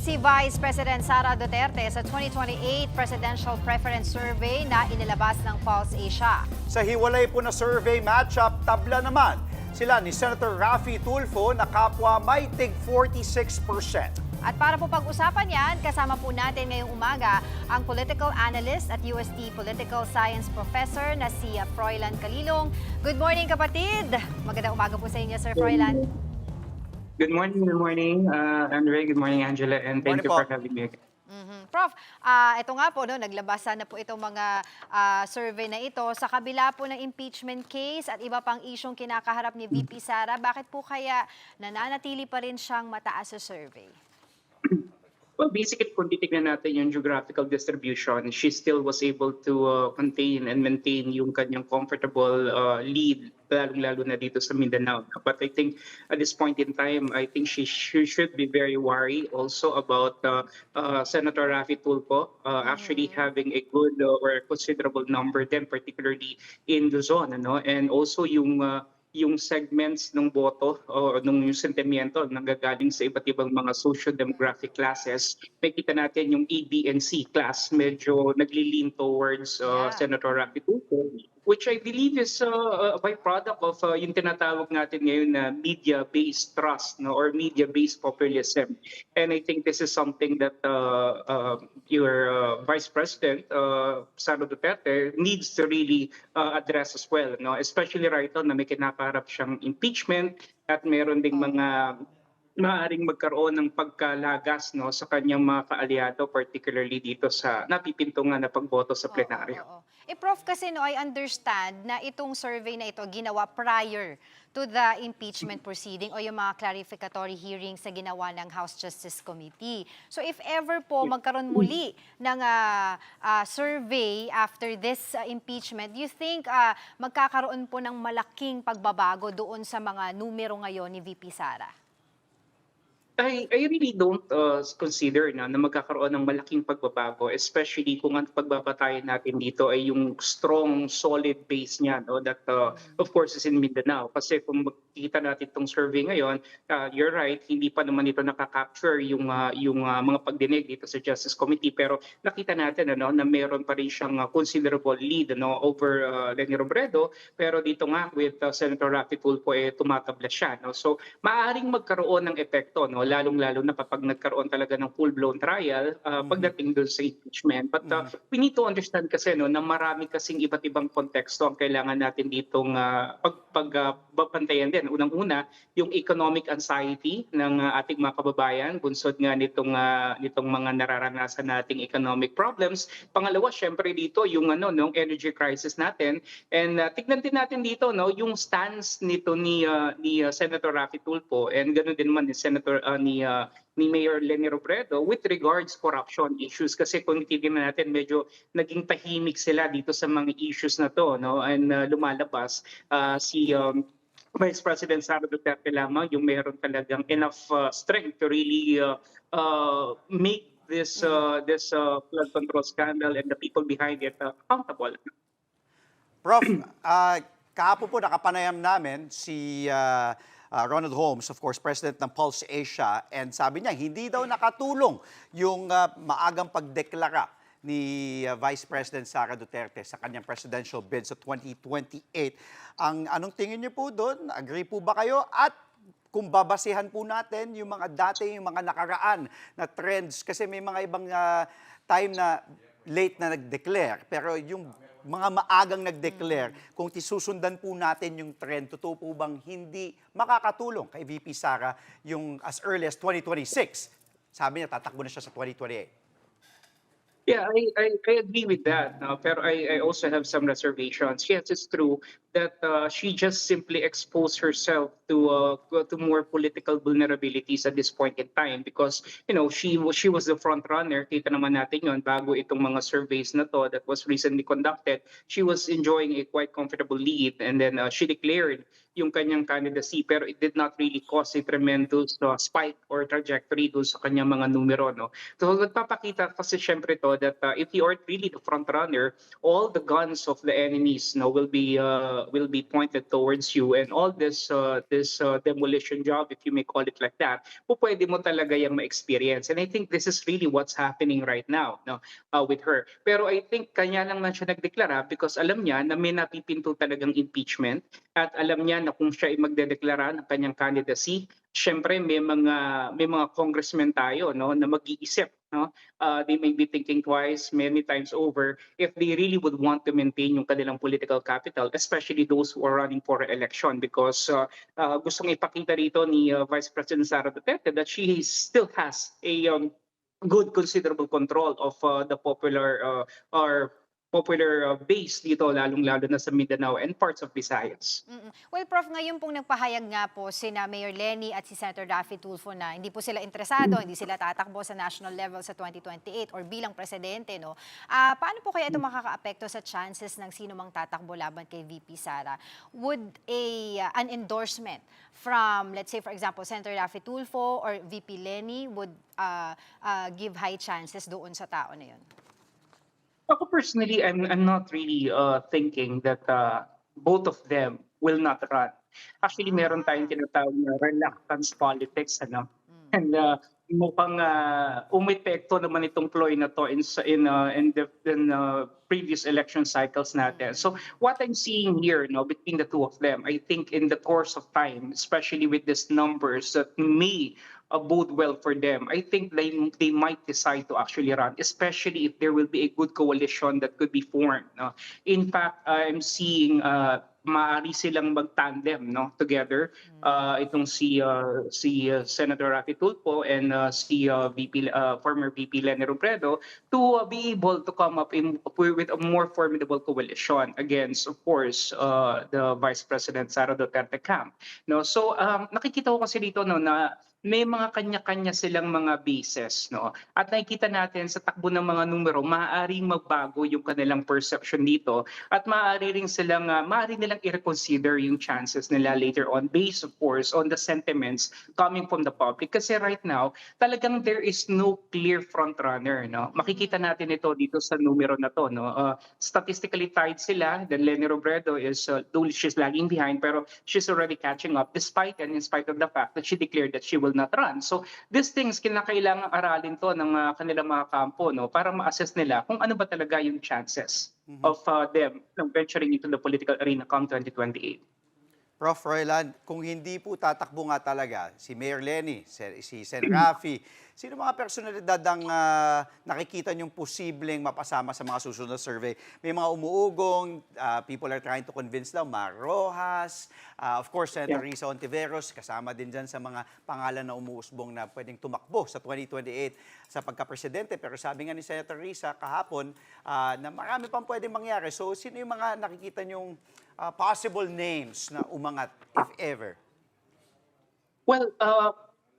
si Vice President Sara Duterte sa 2028 Presidential Preference Survey na inilabas ng Pulse Asia. Sa hiwalay po na survey matchup, tabla naman sila ni Senator Raffy Tulfo na kapwa may tig 46%. At para po pag-usapan yan, kasama po natin ngayong umaga ang political analyst at UST Political Science Professor na si Froilan Calilong. Good morning, kapatid! Magandang umaga po sa inyo, Sir Froilan. Good morning, Andre. Good morning, Angela, and thank Morning you po. for having me. Prof, ito nga po, no, naglabasan na po itong mga survey na ito. Sa kabila po ng impeachment case at iba pang isyong kinakaharap ni VP Sara, bakit po kaya nananatili pa rin siyang mataas sa survey? Well, basically, kung titignan natin yung geographical distribution, she still was able to contain and maintain yung kanyang comfortable lead, lalong-lalo na dito sa Mindanao. But I think at this point in time, I think she should be very worried also about Senator Raffy Tulfo actually having a good or considerable number then, particularly in Luzon. Ano? And also yung segments ng boto o yung sentimiento nanggagaling sa iba't ibang mga socio-demographic classes, makita natin yung A, B, and C class medyo nagli-lean towards Senator Raffy Tulfo, which I believe is a byproduct of yung tinatawag natin ngayon na media-based trust, no, or media-based populism. And I think this is something that your Vice President, Sara Duterte, needs to really address as well, no? Especially right now na may kinakaharap siyang impeachment at meron ding mga maaaring magkaroon ng pagkalagas, no, sa kanyang mga kaalyado, particularly dito sa napipinto nga na pagboto sa plenaryo. Oo. Prof, kasi no, I understand na itong survey na ito ginawa prior to the impeachment proceeding o yung mga clarificatory hearings sa ginawa ng House Justice Committee. So if ever po magkaroon muli ng survey after this impeachment, do you think magkakaroon po ng malaking pagbabago doon sa mga numero ngayon ni VP Sara? I really don't consider na magkakaroon ng malaking pagbabago, especially kung ang pagbabatayan natin dito ay yung strong, solid base niya, no, that of course is in Mindanao. Kasi kung makikita natin itong survey ngayon, you're right, hindi pa naman ito nakaka-capture yung mga pagdinig dito sa Justice Committee, pero nakita natin na meron pa rin siyang considerable lead over Leni Robredo, pero dito nga with Senator Raffy Tulfo tumatabla siya. No? So maaaring magkaroon ng epekto, no, lalong-lalo na kapag nagkaroon talaga ng full-blown trial pagdating doon sa impeachment. But we need to understand kasi na marami kasing iba't ibang konteksto ang kailangan natin ditong pagbantayan din. Unang-una, yung economic anxiety ng ating mga kababayan, bunsod nga nitong mga nararanasan nating economic problems. Pangalawa, syempre dito yung energy crisis natin. And tignan din natin dito yung stance nito ni Senator Raffy Tulfo and ganoon din naman ni ni Mayor Leni Robredo with regards corruption issues, kasi kung titignan natin medyo naging tahimik sila dito sa mga issues na to, no, and lumalabas si Vice President Sara Duterte lamang yung meron talagang enough strength to really make this flood control scandal and the people behind it accountable. Prof, kahapon po nakapanayam namin si Ronald Holmes, of course, President ng Pulse Asia, and sabi niya hindi daw nakatulong yung maagang pagdeklara ni Vice President Sara Duterte sa kanyang presidential bid sa 2028. Anong tingin niyo po doon? Agree po ba kayo? At kung babasihan po natin yung mga dati, yung mga nakaraan na trends, kasi may mga ibang time na late na nag-declare, pero yung mga maagang nag-declare, kung tisusundan po natin yung trend, totoo po bang hindi makakatulong kay VP Sara yung as early as 2026? Sabi niya, tatakbo na siya sa 2028. Yeah, I agree with that. Pero I also have some reservations. Yes, it's true that she just simply exposed herself to more political vulnerabilities at this point in time, because she was the front runner. Kita naman natin yon bago itong mga surveys na to that was recently conducted. She was enjoying a quite comfortable lead, and then she declared yung kanyang candidacy, pero it did not really cause a tremendous spike or trajectory doon sa kanyang mga numero, no. So nagpapakita kasi syempre to that if you are really the front runner, all the guns of the enemies will be be pointed towards you, and all this demolition job, if you may call it like that, pwede mo talaga yung ma-experience. And I think this is really what's happening right now, no, with her. Pero I think kanya lang man siya nagdeklara because alam niya na may napipinto talagang impeachment, at alam niya na kung siya ay magdedeklara ng kanyang candidacy, syempre may mga congressmen tayo, no, na mag-iisip, no. They may be thinking twice, many times over, if they really would want to maintain yung kanilang political capital, especially those who are running for election, because gustong ipakita rito ni Vice President Sara Duterte that she still has a good considerable control of the popular base dito, lalong-lalo na sa Mindanao and parts of Visayas. Well, Prof, ngayon pong nagpahayag nga po sina Mayor Lenny at si Senator Raffy Tulfo na hindi po sila interesado, hindi sila tatakbo sa national level sa 2028 or bilang presidente, no? Paano po kaya ito makakaapekto sa chances ng sino mang tatakbo laban kay VP Sara? Would an endorsement from, let's say, for example, Senator Raffy Tulfo or VP Lenny would give high chances doon sa tao na yun? Ako personally, I'm not really thinking that both of them will not run. Actually, meron tayong tinatawag na reluctance politics, ano? And mukhang umepekto naman itong ploy na to in previous election cycles natin. So what I'm seeing here, no, between the two of them, I think in the course of time, especially with these numbers that may bode well for them, I think they might decide to actually run, especially if there will be a good coalition that could be formed, no? In fact, I'm seeing maaari silang mag-tandem, no, together, itong si Senator Raffy Tulfo and si former VP Leni Robredo, to be able to come up with a more formidable coalition against, of course, the Vice President Sara Duterte camp, no. So nakikita ko kasi dito, no, na may mga kanya-kanya silang mga bases, no? At nakikita natin sa takbo ng mga numero, maaaring magbago yung kanilang perception dito, at maaari nilang i-reconsider yung chances nila later on based, of course, on the sentiments coming from the public. Kasi right now, talagang there is no clear front runner, no? Makikita natin ito dito sa numero na to, no? Statistically tied sila. Then Leni Robredo is, though she's lagging behind, pero she's already catching up despite and in spite of the fact that she declared that she will not run. So these things, kinakailangan aralin to ng kanilang mga kampo, no, para ma-assess nila kung ano ba talaga yung chances of them venturing into the political arena come 2028. Prof. Royland, kung hindi po tatakbo nga talaga si Mayor Lenny, si Sen. Raffy, sino mga personalidad ang nakikita niyong posibleng mapasama sa mga susunod na survey? May mga umuugong, people are trying to convince daw, Mar Rojas, of course, Senator Risa Hontiveros, kasama din dyan sa mga pangalan na umuusbong na pwedeng tumakbo sa 2028 sa pagka-presidente. Pero sabi nga ni Senator Risa kahapon na marami pang pwedeng mangyari. So, sino yung mga nakikita niyong possible names na umangat, if ever? Well,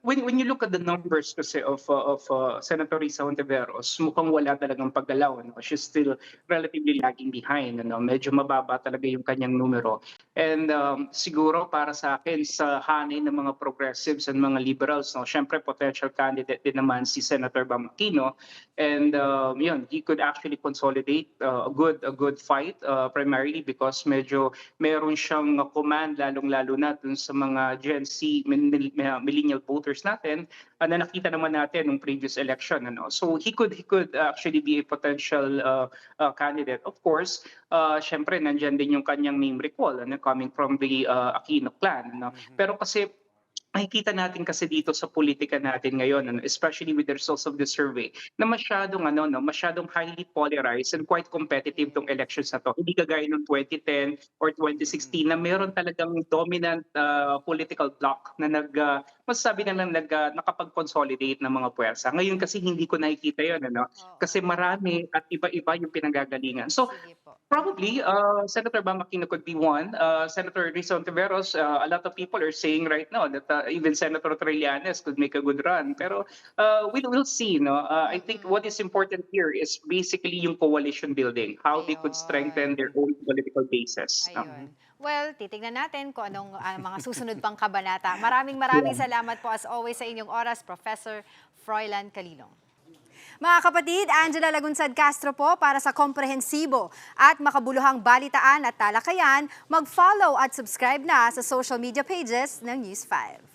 when you look at the numbers kasi of Senator Risa Hontiveros, mukhang wala talagang paggalaw, no? She's still relatively lagging behind, ano? Medyo mababa talaga yung kanyang numero. And siguro para sa akin, sa hanay ng mga progressives and mga liberals, no, syempre potential candidate din naman si Senator Bam Aquino. And yun, he could actually consolidate a good fight, primarily because medyo meron siyang command, lalong-lalo na dun sa mga Gen Z millennial voters natin, na nakita naman natin nung previous election, ano. So he could actually be a potential candidate. Of course, syempre nandiyan din yung kanyang name recall, ano, coming from the Aquino clan, no. Pero kasi makikita natin kasi dito sa politika natin ngayon, ano, especially with the results of the survey, na masyadong highly polarized and quite competitive tong elections na to. Hindi kagaya noong 2010 or 2016 na meron talagang dominant political bloc na masasabi na lang nakapag-consolidate ng mga puwersa. Ngayon kasi hindi ko nakikita yun, ano? Kasi marami at iba-iba yung pinanggagalingan. So probably Senator Bam Aquino could be one. Senator Risa Hontiveros, a lot of people are saying right now that even Senator Trillanes could make a good run. Pero we'll see, no? I think what is important here is basically yung coalition building, how they could strengthen their own political bases. Ayun. Well, titignan natin kung anong mga susunod pang kabanata. Maraming salamat po as always sa inyong oras, Professor Froilan Calilong. Mga kapatid, Angela Lagunsad Castro po para sa komprehensibo at makabuluhang balitaan at talakayan. Mag-follow at subscribe na sa social media pages ng News 5.